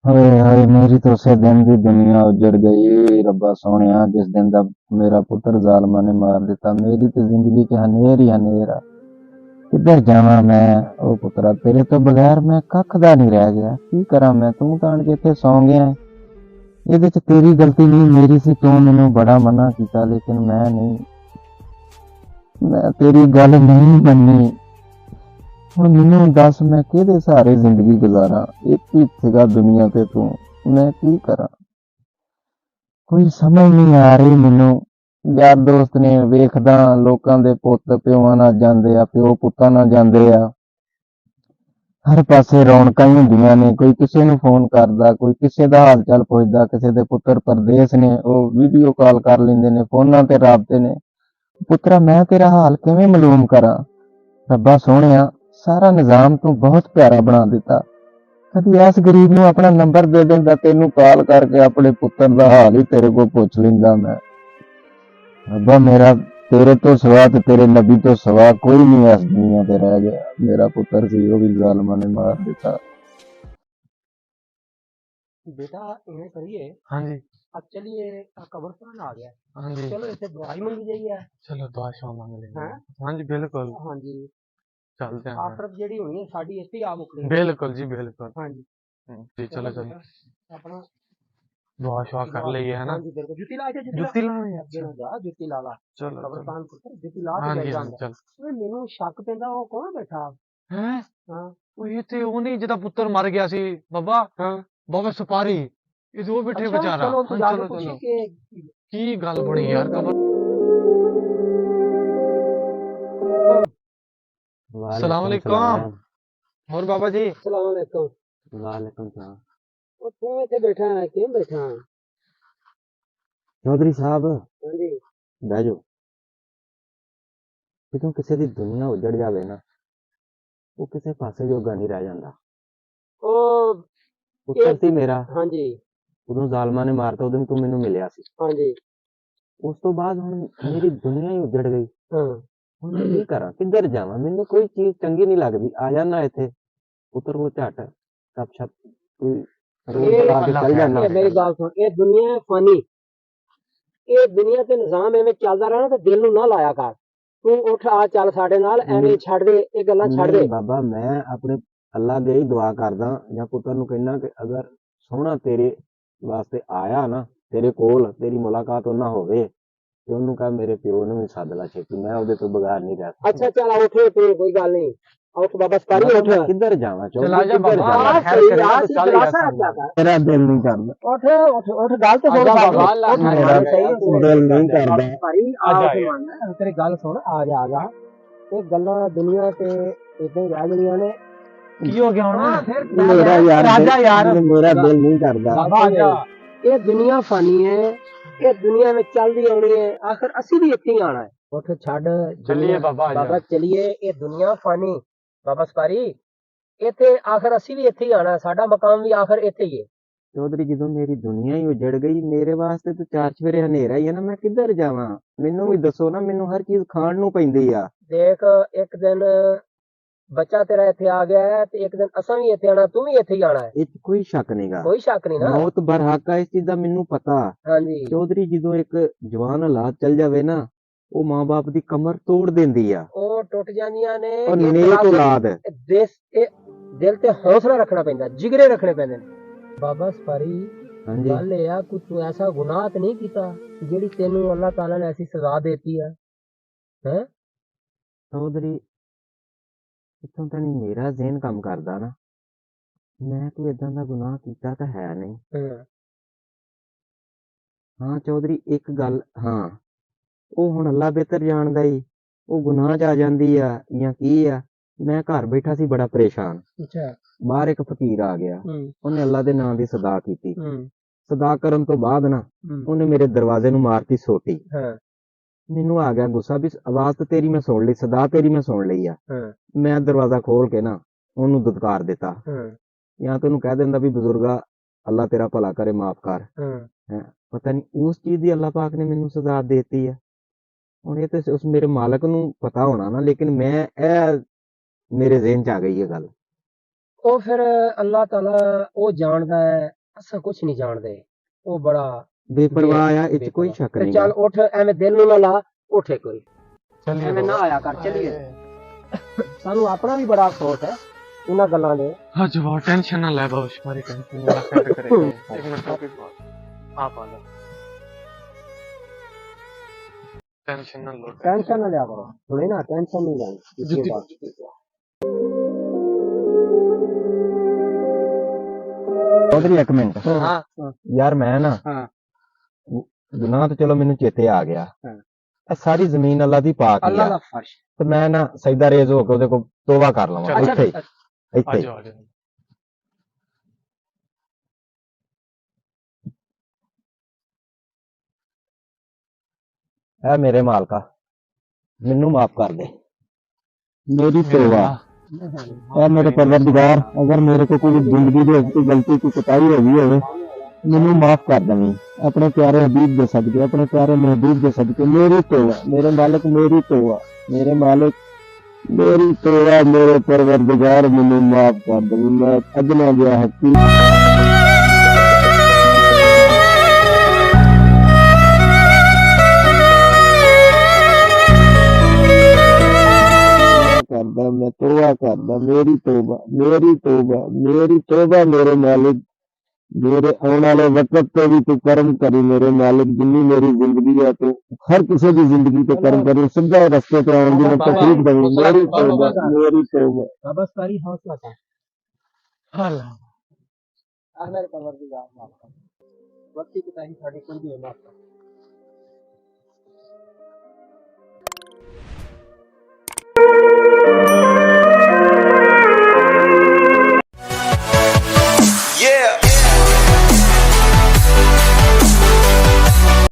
हाय हाय मेरी तो उसे दिन दी दुनिया उजड़ गई। रब्बा सोहणिया जिस दिन दा मेरा पुत्र जालमा ने मार दिता, मेरी तो जिंदगी च हनेर ही हनेर आ। किधर जावां मैं? ओ पुत्रा तेरे तो बगैर मैं कख दा नहीं रह गया। की करा मैं? तू तो आण के इत्थे सौ गया है। ਇਹਦੇ ਚ ਤੇਰੀ ਗਲਤੀ ਨਹੀਂ ਮੇਰੀ ਸੀ। ਤੂੰ ਮੈਨੂੰ ਬੜਾ ਮਨਾ ਕੀਤਾ ਲੇਕਿਨ ਮੈਂ ਨਹੀਂ, ਮੈਂ ਤੇਰੀ ਗੱਲ ਨਹੀਂ ਮੰਨੀ। ਹੁਣ ਮੈਨੂੰ ਦੱਸ ਮੈਂ ਕਿਹਦੇ ਸਹਾਰੇ ਜ਼ਿੰਦਗੀ ਗੁਜ਼ਾਰਾਂ? ਇੱਕ ਹੀ ਸੀਗਾ ਦੁਨੀਆ ਤੇ ਤੂੰ, ਮੈਂ ਕੀ ਕਰਾਂ? ਕੋਈ ਸਮਝ ਨਹੀਂ ਆ ਰਹੀ ਮੈਨੂੰ। ਯਾਰ ਦੋਸਤ ਨੇ ਵੇਖਦਾ ਲੋਕਾਂ ਦੇ ਪੁੱਤ ਪਿਓਾਂ ਨਾਲ ਜਾਂਦੇ ਆ, ਪਿਓ ਪੁੱਤਾਂ ਨਾਲ ਜਾਂਦੇ ਆ। ਹਰ ਪਾਸੇ ਰੌਣਕਾਂ ਹੀ ਹੁੰਦੀਆਂ ਨੇ। ਕੋਈ ਕਿਸੇ ਨੂੰ ਫੋਨ ਕਰਦਾ, ਕੋਈ ਕਿਸੇ ਦਾ ਹਾਲ ਚਾਲ ਪੁੱਛਦਾ। ਕਿਸੇ ਦੇ ਪੁੱਤਰ ਪਰਦੇਸ ਨੇ, ਉਹ ਵੀਡੀਓ ਕਾਲ ਕਰ ਲੈਂਦੇ ਨੇ, ਫੋਨਾਂ ਤੇ ਰਾਬਤੇ ਨੇ। ਪੁੱਤਰਾ ਮੈਂ ਤੇਰਾ ਹਾਲ ਕਿਵੇਂ ਮਾਲੂਮ ਕਰਾਂ? ਰੱਬਾ ਸੋਹਣਿਆ ਸਾਰਾ ਨਿਜ਼ਾਮ ਤੂੰ ਬਹੁਤ ਪਿਆਰਾ ਬਣਾ ਦਿੱਤਾ। ਕਦੀ ਇਸ ਗਰੀਬ ਨੂੰ ਆਪਣਾ ਨੰਬਰ ਦੇ ਦਿੰਦਾ, ਤੈਨੂੰ ਕਾਲ ਕਰਕੇ ਆਪਣੇ ਪੁੱਤਰ ਦਾ ਹਾਲ ਹੀ ਤੇਰੇ ਕੋਲ ਪੁੱਛ ਲੈਂਦਾ ਮੈਂ। ਰੱਬਾ ਮੇਰਾ तेरे तो सिवा ते तेरे नबी तो सिवा कोई नहीं इस दुनिया ते रह गया। मेरा पुत्र सी वो भी जालिमा ने मार दिता। बेटा इन्हें करिए। हाँ जी। अब चलिए कब्रिस्तान आ गया। हाँ जी। चलो इसे दवाई मंगी जाइए। चलो दुआ शुआ मांग लेंगे। हैं? हाँ जी बिल्कुल। हाँ जी। चलते हैं फिर। आखिरत जेड़ी होनी है साडी इस पे आ मुकनी है। बिल्कुल जी बिल्कुल। हाँ जी। जी चलो चलो बेटा अपना दुआ शुआ कर लिए है ना। हाँ जी बिल्कुल। जुत्ती ला के जुत्ती लानी है। अगे ना जा, जुत्ती ला ला। चलो चलो। कब्रिस्तान पुत्र जुत्ती ला हाँ के जी जाइदा हाँ अंदर। चल। ओए मैनू शक पैंदा ਉਹ ਕੌਣ ਬੈਠਾ? हैं? ਹਾਂ ਉਹ ਇੱਥੇ ਉਹ ਨਹੀਂ ਜਿਹਦਾ ਪੁੱਤਰ ਮਰ ਗਿਆ ਸੀ ਬਾਬਾ, ਹਾਂ ਬਾਬਾ ਸੁਪਾਰੀ। ਇਹ ਉਹ ਬੈਠੇ ਅੱਛਾ ਵਿਚਾਰਾ। ਚਲੋ ਹਾਂ ਤੂੰ ਜਾ ਕੇ ਚਲੋ ਪੁੱਛੀ ਚਲੋ। ਕਿ ਕੀ ਗੱਲ ਬਣੀ ਯਾਰ ਕਬਰ। अस्सलाम वालेकुम वालेकुम। सलाम। और बाबा जी। अस्सलाम वालेकुम। वालेकुम सलाम। ਉਹ ਤੂੰ ਇੱਥੇ ਬੈਠਾ ਹੈ ਕਿਉਂ ਬੈਠਾ ਹੈ? चौधरी साहब ਹਾਂਜੀ बह जाओ। ਜਦੋਂ ਕਿਸੇ ਦੀ ਦੁਨੀਆ ਉਜੜ ਜਾਵੇ ਨਾ, ਉਹ ਕਿਸੇ ਪਾਸੇ ਜੋਗਾ ਨਹੀਂ ਰਹਿ ਜਾਂਦਾ। ਉਹ ਪੁੱਤਰ ਸੀ ਮੇਰਾ, ਹਾਂਜੀ ਉਦੋਂ ਜ਼ਾਲਮਾਂ ਨੇ ਮਾਰਤਾ, ਉਦੋਂ ਤੂੰ ਮੈਨੂੰ ਮਿਲਿਆ ਸੀ। ਹਾਂਜੀ ਉਸ ਤੋਂ ਬਾਅਦ ਹੁਣ ਮੇਰੀ ਦੁਨੀਆ ਹੀ ਉਜੜ ਗਈ। ਹਾਂ ਹੁਣ ਮੈਂ ਕੀ ਕਰਾਂ? ਕਿੱਧਰ ਜਾਵਾਂ? ਮੈਨੂੰ ਕੋਈ ਚੀਜ਼ ਚੰਗੀ ਨਹੀਂ ਲੱਗਦੀ। ਆ ਜਾਣਾ ਇੱਥੇ ਪੁੱਤਰ ਕੋ ਝੱਟ ਗਪਸ਼ਪ ਕੋਈ ਰੋਜ਼ ਇਹ ਲਾ ਕੇ ਚੱਲ ਜਾਣਾ। ਮੇਰੀ ਗੱਲ ਸੁਣ, ਇਹ ਦੁਨੀਆ ਹੈ ਫਾਨੀ। ਇਹ ਦੁਨੀਆ ਤੇ ਨਿਜ਼ਾਮ ਐਵੇਂ ਚੱਲਦਾ ਰਹਿਣਾ ਤੇ ਦਿਲ ਨੂੰ ਨਾ ਲਾਇਆ ਕਰ। ਤੂੰ ਉੱਠ ਆ ਚੱਲ ਸਾਡੇ ਨਾਲ, ਐਵੇਂ ਛੱਡ ਦੇ ਇਹ ਗੱਲਾਂ ਛੱਡ ਨਹੀਂ ਦੇ। ਬਾਬਾ, ਮੈਂ ਆਪਣੇ ਅੱਲਾ ਦੇ ਹੀ ਦੁਆ ਕਰਦਾ ਜਾਂ ਪੁੱਤਰ ਨੂੰ ਕਹਿਣਾ ਕਿ ਅਗਰ ਸੋਹਣਾ ਤੇਰੇ ਵਾਸਤੇ ਆਇਆ ਨਾ, ਤੇਰੇ ਕੋਲ ਤੇਰੀ ਮੁਲਾਕਾਤ ਉਹਨਾਂ ਹੋਵੇ ਤੇ ਉਹਨੂੰ ਕਹ ਮੇਰੇ ਪਿਓ ਨੂੰ ਵੀ ਸੱਦ ਲਾ ਛੇਤੀ, ਮੈਂ ਉਹਦੇ ਤੋਂ ਬਗੈਰ ਨਹੀਂ ਰਹਿ ਸਕਦਾ। ਅੱਛਾ ਚੱਲ ਉੱਠ ਤੂੰ, ਕੋਈ ਗੱਲ ਨਹੀਂ। ਉੱਠ ਬਾਬਾ ਸਪਾਰੀ ਉੱਠ। ਮੈਂ ਕਿੱਧਰ ਜਾਵਾਂ? चला जा ਕਿੱਧਰ बाबा, ਜਾਵਾਂ? अल्लाह खैर करेगा तो ਤੂੰ चलेगा ਖੁਲਾਸਾ सामने। ਰੱਖਿਆ ਕਰ। ਮੇਰਾ ਦਿਲ ਨਹੀਂ ਕਰਦਾ। ਉੱਠ ਉੱਠ ਉੱਠ, ਗੱਲ ਤੇ ਸੁਣ आजा ਬਾਬੂ। बाबा, अल्लाह ਉੱਠ खैर ਮੇਰਾ करेगा। ਦਿਲ ਨਹੀਂ ਕਰਦਾ। ਭਾਈ आ ਆ जा ਕੇ यार। ਮੰਨ ਤੇਰੀ ਗੱਲ ਸੁਣ, ਆ ਜਾ ਆ ਜਾ। ਇਹ ਗੱਲਾਂ ਦੁਨੀਆ ਤੇ ਇਦਾਂ ਹੀ ਰਹਿ ਜਾਣੀਆਂ ਨੇ। की हो गया होना? ਮੇਰਾ ਯਾਰ राजा यार। ਮੇਰਾ ਦਿਲ ਨਹੀਂ ਕਰਦਾ। बाबा आजा। ਇਹ ਦੁਨੀਆ ਫਾਨੀ ਹੈ, ਇਹ ਦੁਨੀਆ ਵਿੱਚ ਚੱਲਦੀ ਆਉਣੀ ਹੈ, ਆਖਰ ਅਸੀਂ ਵੀ ਇੱਥੇ ਹੀ ਆਣਾ ਹੈ। ਉੱਠ ਛੱਡ चलिए बाबा आजा। ਬਾਬਾ ਚਲੀਏ। ਇਹ ਦੁਨੀਆ ਫਾਨੀ ਬਾਬਾ ਸਪਾਰੀ, ਇੱਥੇ ਆਖਰ ਅਸੀਂ ਵੀ ਇੱਥੇ ਹੀ ਆਣਾ, ਸਾਡਾ ਮਕਾਮ ਵੀ ਆਖਰ ਇੱਥੇ ਹੀ ਹੈ। ਚੌਧਰੀ ਜਦੋਂ ਮੇਰੀ ਦੁਨੀਆ ਹੀ ਉਜੜ ਗਈ, ਮੇਰੇ ਵਾਸਤੇ ਤਾਂ ਚਾਰ ਚਫੇਰੇ ਹਨੇਰਾ ਹੀ ਹੈ ਨਾ। ਮੈਂ ਕਿੱਧਰ ਜਾਵਾਂ? ਮੈਨੂੰ ਵੀ ਦੱਸੋ ਨਾ। ਮੈਨੂੰ ਹਰ ਚੀਜ਼ ਖਾਣ ਨੂੰ ਪੈਂਦੀ ਆ। ਦੇਖ ਇੱਕ ਦਿਨ ਬੱਚਾ ਤੇਰਾ ਇੱਥੇ ਆ ਗਿਆ ਹੈ ਤੇ ਇੱਕ ਦਿਨ ਅਸਾਂ ਵੀ ਇੱਥੇ ਆਣਾ, ਤੂੰ ਵੀ ਇੱਥੇ ਹੀ ਆਣਾ ਹੈ। ਇਹ 'ਚ ਕੋਈ ਸ਼ੱਕ ਨਹੀਂਗਾ। ਕੋਈ ਸ਼ੱਕ ਨਹੀਂ ਨਾ। ਮੌਤ ਬਰਹੱਕ ਆ, ਇਸ ਚੀਜ਼ ਦਾ ਮੈਨੂੰ ਪਤਾ। ਹਾਂਜੀ ਚੌਧਰੀ ਜਦੋਂ ਇੱਕ ਜਵਾਨ ਔਲਾਦ ਚੱਲ ਜਾਵੇ ਨਾ, ਉਹ ਮਾਂ-ਬਾਪ ਦੀ ਕਮਰ ਤੋੜ ਦਿੰਦੀ ਆ। ਉਹ ਟੁੱਟ ਜਾਂਦੀਆਂ ਨੇ। ਔਰ ਇਹ ਨੇਕ ਖੁਲਾਸੇ- ਔਲਾਦ ਇਹ ਦਿਲ ਤੇ ਹੌਸਲਾ ਰੱਖਣਾ ਪੈਂਦਾ, ਜਿਗਰੇ ਰੱਖਣੇ ਪੈਂਦੇ ਨੇ। ਬਾਬਾ ਸਪਾਰੀ ਹਾਂਜੀ ਗੱਲ ਇਹ ਆ ਕਿ ਤੂੰ ਐਸਾ ਗੁਨਾਹ ਤੇ ਨਹੀਂ ਕੀਤਾ ਜਿਹੜੀ ਤੈਨੂੰ ਅੱਲਾਹ ਤਾਲਾ ਨੇ ਐਸੀ ਸਜ਼ਾ ਦੇਤੀ ਹੈ। ਹੈ ਚੌਧਰੀ, ਇੱਥੋਂ ਤਾਂ ਨਹੀਂ ਮੇਰਾ ਜ਼ਿਹਨ ਕੰਮ ਕਰਦਾ ਨਾ। ਮੈਂ ਕੋਈ ਏਦਾਂ ਦਾ ਗੁਨਾਹ ਕੀਤਾ ਤਾਂ ਹੈ ਨਹੀਂ। ਹਾਂ ਚੌਧਰੀ, ਇੱਕ ਗੱਲ ਹਾਂ, ਉਹ ਹੁਣ ਅੱਲਾ ਬਿਹਤਰ ਜਾਣਦਾ ਈ। ਉਹ ਗੁਨਾਹ 'ਚ ਆ ਜਾਂਦੀ ਆ ਜਾਂ ਕੀ ਆ। ਮੈਂ ਘਰ ਬੈਠਾ ਸੀ ਬੜਾ ਪਰੇਸ਼ਾਨ। ਅੱਛਾ ਬਾਹਰ ਇੱਕ ਫਕੀਰ ਆ ਗਿਆ। ਹੂੰ ਉਹਨੇ ਅੱਲਾ ਦੇ ਨਾਂ ਦੀ ਸਦਾ ਕੀਤੀ। ਹੂੰ ਸਦਾ ਕਰਨ ਤੋਂ ਬਾਅਦ ਨਾ ਉਹਨੇ ਮੇਰੇ ਦਰਵਾਜ਼ੇ ਨੂੰ ਮਾਰਤੀ ਸੋਟੀ। ਹਾਂ ਮੈਨੂੰ ਆ ਗਿਆ ਗੁੱਸਾ ਵੀ ਆਵਾਜ਼ ਤਾਂ ਤੇਰੀ ਮੈਂ ਸੁਣ ਲਈ, ਸਦਾ ਤੇਰੀ ਮੈਂ ਸੁਣ ਲਈ ਆ। ਹਾਂ ਮੈਂ ਦਰਵਾਜ਼ਾ ਖੋਲ ਕੇ ਨਾ ਉਹਨੂੰ ਦੁਦਕਾਰ ਦਿੱਤਾ। ਹਾਂ ਜਾਂ ਤਾਂ ਉਹਨੂੰ ਕਹਿ ਦਿੰਦਾ ਵੀ ਬਜ਼ੁਰਗਾ ਅੱਲਾ ਤੇਰਾ ਭਲਾ ਕਰੇ, ਮਾਫ ਕਰ। ਹਾਂ ਪਤਾ ਨਹੀਂ ਉਸ ਚੀਜ਼ ਦੀ ਅੱਲਾ ਪਾਕ ਨੇ ਮੈਨੂੰ ਸਜ਼ਾ ਦੇ ਦਿੱਤੀ ਆ। ਹੁਣ ਇਹ ਤੇ ਉਸ ਮੇਰੇ ਮਾਲਕ ਨੂੰ ਪਤਾ ਹੋਣਾ ਨਾ, ਲੇਕਿਨ ਮੈਂ ਇਹ ਮੇਰੇ ਜ਼ਿਹਨ 'ਚ ਆ ਗਈ ਇਹ ਗੱਲ। ਉਹ ਫਿਰ ਅੱਲਾਹ ਤਾਲਾ ਉਹ ਜਾਣਦਾ ਹੈ, ਅਸਾਂ ਕੁਛ ਨਹੀਂ ਜਾਣਦੇ। ਉਹ ਬੜਾ ਬੇਪਰਵਾਹ ਆ, ਇਹ 'ਚ ਕੋਈ ਸ਼ੱਕ ਤੇ ਨਹੀਂ ਚੱਲ ਉੱਠ, ਐਵੇਂ ਦਿਲ ਨੂੰ ਨਾ ਲਾ, ਉੱਠੇ ਕੋਈ ਚੱਲੀਏ ਐਵੇਂ ਨਾ ਆਇਆ ਕਰ, ਚੱਲੀਏ। ਸਾਨੂੰ ਆਪਣਾ ਵੀ ਬੜਾ ਅਫਸੋਸ ਹੈ ਇਹਨਾਂ ਗੱਲਾਂ ਦੇ। हाँ जब टेंशन ना ले बाबा, हमारी टेंशन ना सेट करेंगे। एक मिनट रुको, आप आ जाओ, टेंशन ना लो। टेंशन ना लिया करो, सुने ना, टेंशन नहीं लेनी जी, इसके जी, बाद। ਚੌਧਰੀ ਇੱਕ ਮਿੰਟ हाँ ਯਾਰ, ਮੈਂ ਨਾ ਹਾਂ ਗੁਨਾਹ ਤਾਂ ਚਲੋ ਮੈਨੂੰ ਚੇਤੇ ਆ ਗਿਆ। ਹਾਂ। ਇਹ ਸਾਰੀ ਜ਼ਮੀਨ ਅੱਲਾ ਦੀ ਪਾਕ ਹੀ ਅੱਲਾਹ ਆ, ਦਾ ਫਰਸ਼। ਤੇ ਮੈਂ ਨਾ ਸਜਦਾ ਰੇਜ਼ ਹੋ ਕੇ ਉਹਦੇ ਕੋਲ ਤੋਬਾ ਕਰ ਲਵਾਂ चलो, ਇੱਥੇ ਹੀ, आ ਇੱਥੇ ਹੀ। जाओ आ जाओ। ਐ ਮੇਰੇ ਮਾਲਕਾ, ਮੈਨੂੰ ਮਾਫ ਕਰ ਦੇ, ਮੇਰੀ ਤੋਬਾ। ਐ ਮੇਰੇ परवरदिगार, अगर मेरे को कोई जिंदगी ਦੇ ਵਿੱਚ ਕੋਈ ਗਲਤੀ ਕੋਈ ਕੁਤਾਹੀ ਹੋ ਗਈ ਹੋਵੇ, ਮੈਨੂੰ ਮਾਫ ਕਰ ਦੇਵੀਂ ਆਪਣੇ ਪਿਆਰੇ ਹਬੀਬ ਦੇ ਸਦਕੇ, ਆਪਣੇ ਪਿਆਰੇ महबूब ਦੇ ਸਦਕੇ। ਮੇਰੀ ਤੋਬਾ ਮੇਰੇ ਮਾਲਕ, ਮੇਰੀ ਤੋਬਾ ਮੇਰੇ ਮਾਲਕ, ਮੇਰੀ ਤੋਬਾ ਮੇਰੇ परवरदिगार, ਮੈਨੂੰ ਮਾਫ ਕਰ ਦੇਵੀਂ। ਮੈਂ ਅਜਨਾ ਗਿਆ ਹੱਕੀ करदा, मैं तोबा करदा, मेरी तोबा, मेरी तोबा, मेरी तोबा मेरे मालिक। मेरे आने वाले वक्त पे भी तू करम करी मेरे मालिक, जिन्नी मेरी जिंदगी है तू हर किसी की जिंदगी पे करम करी, सीधा रस्ते पे आने की तौफीक दे। मेरी तोबा, मेरी तोबा। बस करी हौसला कर। अल्लाह मेरे परवरदिगार माफ कर, वक्ती की ताही साडी कोई भी माफ कर।